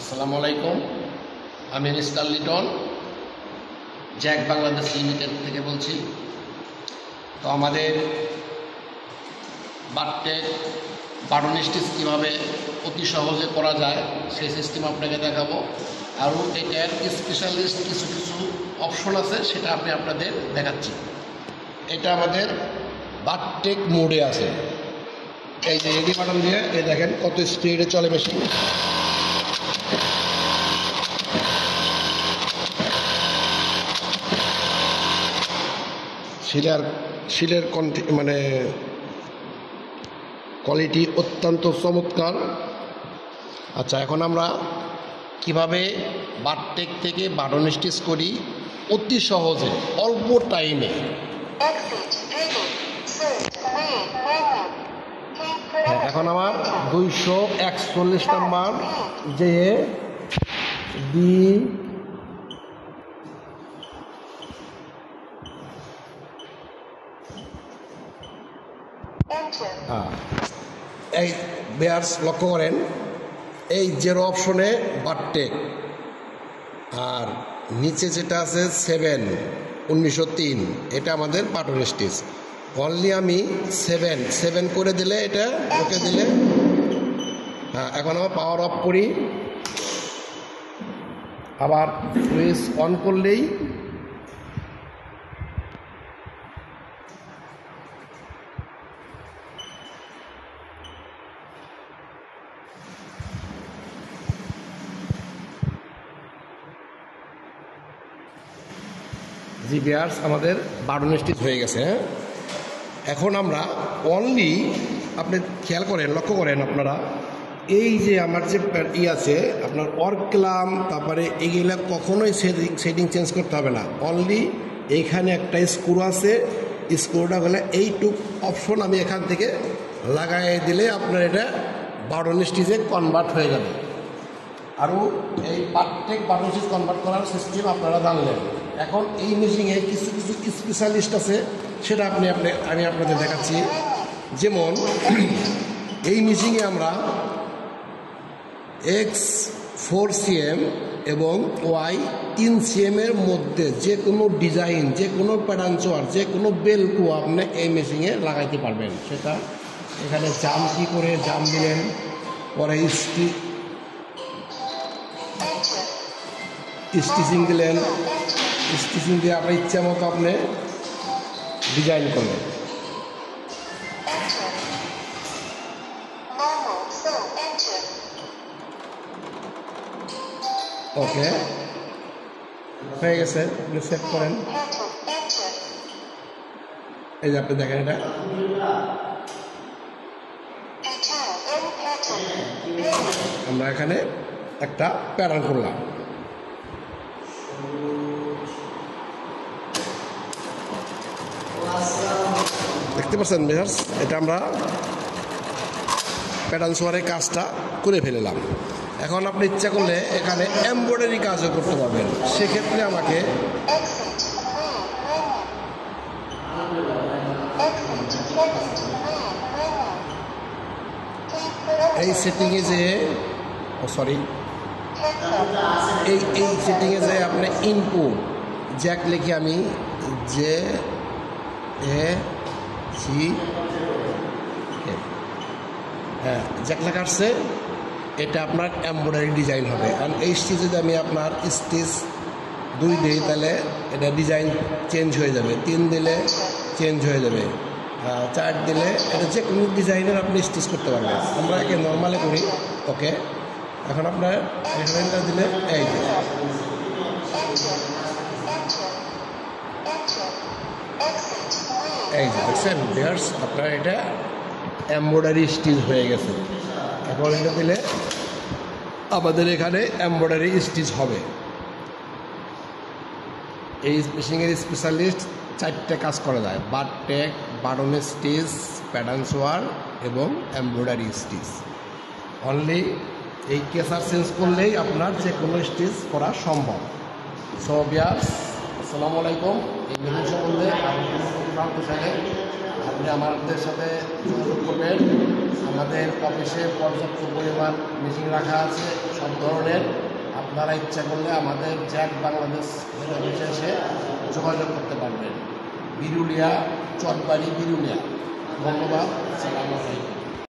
আসসালামু আলাইকুম। আমি mister Liton, Jack Bangladesh limited থেকে বলছি। তো আমাদের বাটটেক বাটন স্টিচ কীভাবে অতি সহজে করা যায় সেই সিস্টেম আপনাকে দেখাবো। আরও এটার স্পেশালিস্ট কিছু কিছু অপশন আছে, সেটা আমি আপনাদের দেখাচ্ছি। এটা আমাদের বাটটেক মোডে আছে। এই যে এডি বাটন দিয়ে এই দেখেন কত স্পিডে চলে মেশিন। শিলের মানে কোয়ালিটি অত্যন্ত চমৎকার। আচ্ছা, এখন আমরা কিভাবে বাটটেক থেকে বাটন স্টিচ করি অতি সহজে অল্প টাইমে। এখন আমার 241 নাম্বার যে বি এই বেয়ার্স লক্ষ্য করেন, এই জেরো অপশনে বাটটেক, আর নিচে যেটা আছে 7 1903 এটা আমাদের বাটন স্টিচ। অনলি আমি 7 করে দিলে এটা ওকে দিলে। এখন আমার পাওয়ার অফ করি, আবার সুইচ অন করলেই জি বিয়ার্স আমাদের বাটন স্টিচ হয়ে গেছে। এখন আমরা অনলি, আপনি খেয়াল করেন, লক্ষ্য করেন আপনারা, এই যে আমার যে আছে আপনার অর্কলাম, তারপরে এগুলা কখনোই সেটিং চেঞ্জ করতে হবে না। অনলি এইখানে একটা স্ক্রু আছে, স্ক্রুটা হলে এইটুক অপশন আমি এখান থেকে লাগাই দিলে আপনার এটা বাটন স্টিচে কনভার্ট হয়ে যাবে। আরও এই বাটটেক বাটন স্টিচ কনভার্ট করার সিস্টেম আপনারা জানলেন। এখন এই মেশিনে কিছু কিছু স্পেশালিস্ট আছে, সেটা আমি আপনাদের দেখাচ্ছি। যেমন এই মেশিনে আমরা X4 cm এবং Y 3 cm এর মধ্যে যে কোনো ডিজাইন, যে কোনো প্যাটার্ন চোয়ার, যে কোনো বেল্টও আপনি এই মেশিনে লাগাইতে পারবেন। সেটা এখানে জাম কি করে জাম দিলেন, পরে স্টিচিং দিলেন, স্টিচিং দিয়ে আপনার ইচ্ছা মতো আপনি ডিজাইন করলেন। ওকে, হয়ে গেছে, আপনি সেট করেন। এই যে আপনি দেখেন, এটা আমরা এখানে একটা প্যাটার্ন করলাম। দেখতে পাচ্ছেন ভিউয়ার্স, এটা আমরা প্যাটার্ন সোয়ারের কাজটা করে ফেললাম। এখন আপনি ইচ্ছা করলে এখানে এমব্রয়ডারি কাজও করতে পারবেন। সেক্ষেত্রে আমাকে এই সেটিংয়ে যে এই সেটিংয়ে যে আপনি ইনপুট জ্যাক লিখে আমি যে জ্যাক লেখা আসছে, এটা আপনার এমব্রয়ডারি ডিজাইন হবে। কারণ এই স্টিচ যদি আমি আপনার স্টিচ 2 দিই তাহলে এটা ডিজাইন চেঞ্জ হয়ে যাবে, 3 দিলে চেঞ্জ হয়ে যাবে, 4 দিলে এটা যে কোনো ডিজাইনের আপনি স্টিচ করতে পারবেন। আমরা একে নর্মালে করি। ওকে, এখন আপনার রেফারেন্সটা দিলে এই যে দেখছেন ভিউয়ার্স, আপনার এটা এমব্রয়ডারি স্টিচ হয়ে গেছে। এখন এটা দিলে আমাদের এখানে এমব্রয়ডারি স্টিচ হবে। এই মেশিনের স্পেশালিস্ট 4টে কাজ করা যায়: বাটটেক, বাটন স্টিচ, প্যাটার্ন সোয়ার এবং এমব্রয়ডারি স্টিচ। অনলি এই কেসার চেঞ্জ করলেই আপনার যে কোনো স্টিচ করা সম্ভব। সো ভিউয়ার্স, আসসালামু আলাইকুম। এই মেশিন সম্বন্ধে আপনি আমাদের সাথে যোগাযোগ করবেন। আমাদের অফিসে পর্যাপ্ত পরিমাণ মেশিন রাখা আছে সব ধরনের। আপনারা ইচ্ছা করলে আমাদের জ্যাক বাংলাদেশ হেড অফিসে এসে যোগাযোগ করতে পারবেন। বিরুলিয়া, চটবাড়ি, বিরুলিয়া। ধন্যবাদ। আসসালামু আলাইকুম।